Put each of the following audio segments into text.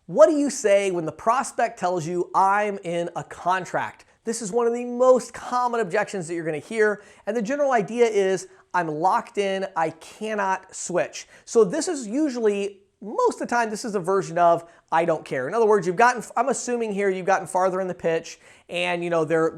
What do you say when the prospect tells you, I'm in a contract? This is one of the most common objections that you're going to hear, and the general idea is, I'm locked in, I cannot switch. So this is usually, most of the time, this is a version of, I don't care. In other words, I'm assuming here you've gotten farther in the pitch, and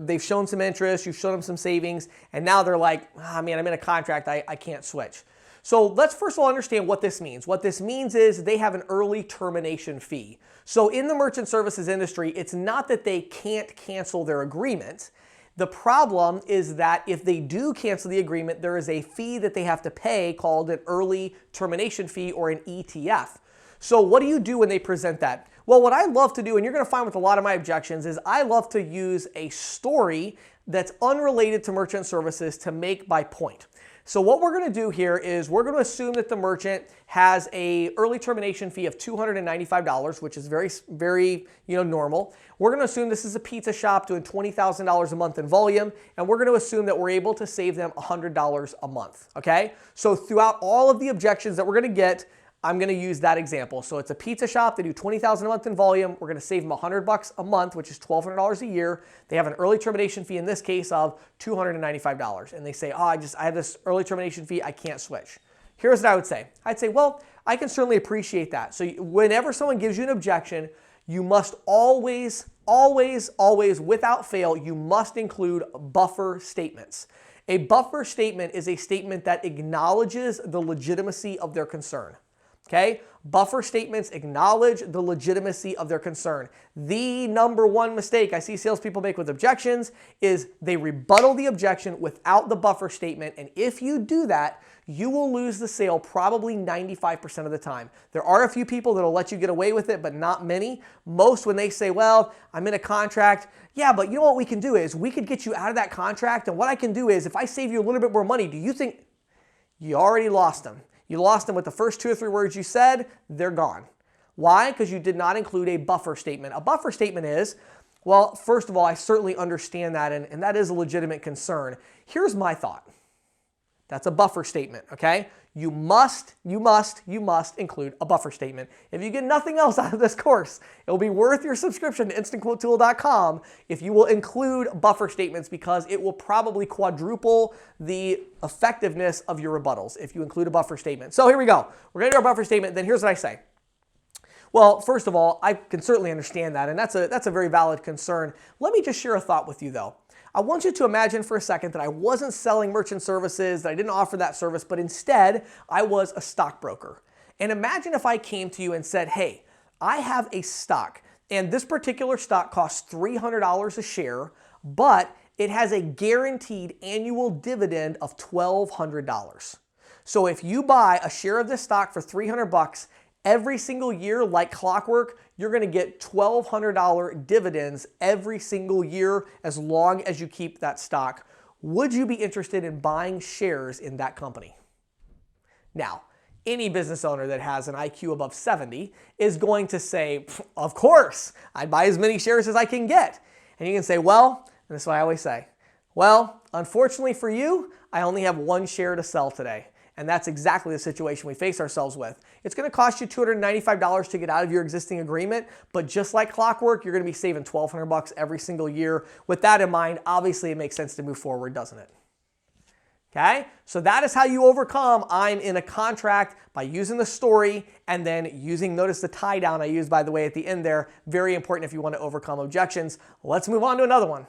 they've shown some interest, you've shown them some savings, and now they're like, man, I'm in a contract, I can't switch. So let's first of all understand what this means. What this means is they have an early termination fee. So in the merchant services industry, it's not that they can't cancel their agreement. The problem is that if they do cancel the agreement, there is a fee that they have to pay called an early termination fee or an ETF. So what do you do when they present that? Well, what I love to do, and you're going to find with a lot of my objections, is I love to use a story that's unrelated to merchant services to make my point. So what we're going to do here is we're going to assume that the merchant has a early termination fee of $295, which is very normal. We're going to assume this is a pizza shop doing $20,000 a month in volume, and we're going to assume that we're able to save them $100 a month, okay? So throughout all of the objections that we're going to get, I'm going to use that example. So it's a pizza shop. They do $20,000 a month in volume. We're going to save them $100 a month, which is $1,200 a year. They have an early termination fee in this case of $295. And they say, I have this early termination fee. I can't switch. Here's what I would say. I'd say, well, I can certainly appreciate that. So whenever someone gives you an objection, you must always, without fail, you must include buffer statements. A buffer statement is a statement that acknowledges the legitimacy of their concern. Okay? Buffer statements acknowledge the legitimacy of their concern. The number one mistake I see salespeople make with objections is they rebuttal the objection without the buffer statement, and if you do that, you will lose the sale probably 95% of the time. There are a few people that will let you get away with it, but not many. Most, when they say, well, I'm in a contract, yeah, but you know what we can do is we could get you out of that contract, and what I can do is if I save you a little bit more money, do you think you already lost them? You lost them with the first 2 or 3 words you said, they're gone. Why? Because you did not include a buffer statement. A buffer statement is, well, first of all, I certainly understand that, and that is a legitimate concern. Here's my thought. That's a buffer statement, okay? You must include a buffer statement. If you get nothing else out of this course, it'll be worth your subscription to InstantQuoteTool.com if you will include buffer statements, because it will probably quadruple the effectiveness of your rebuttals if you include a buffer statement. So here we go. We're going to do our buffer statement. Then here's what I say. Well, first of all, I can certainly understand that, and that's a very valid concern. Let me just share a thought with you, though. I want you to imagine for a second that I wasn't selling merchant services, that I didn't offer that service, but instead I was a stockbroker. And imagine if I came to you and said, hey, I have a stock, and this particular stock costs $300 a share, but it has a guaranteed annual dividend of $1,200. So if you buy a share of this stock for $300, every single year, like clockwork, you're going to get $1,200 dividends every single year as long as you keep that stock. Would you be interested in buying shares in that company? Now, any business owner that has an IQ above 70 is going to say, of course, I'd buy as many shares as I can get. And you can say, well, and this is what I always say, well, unfortunately for you, I only have 1 share to sell today. And that's exactly the situation we face ourselves with. It's going to cost you $295 to get out of your existing agreement, but just like clockwork, you're going to be saving $1,200 every single year. With that in mind, obviously it makes sense to move forward, doesn't it? Okay? So that is how you overcome I'm in a contract, by using the story and then using, notice the tie down I used, by the way, at the end there. Very important if you want to overcome objections. Let's move on to another one.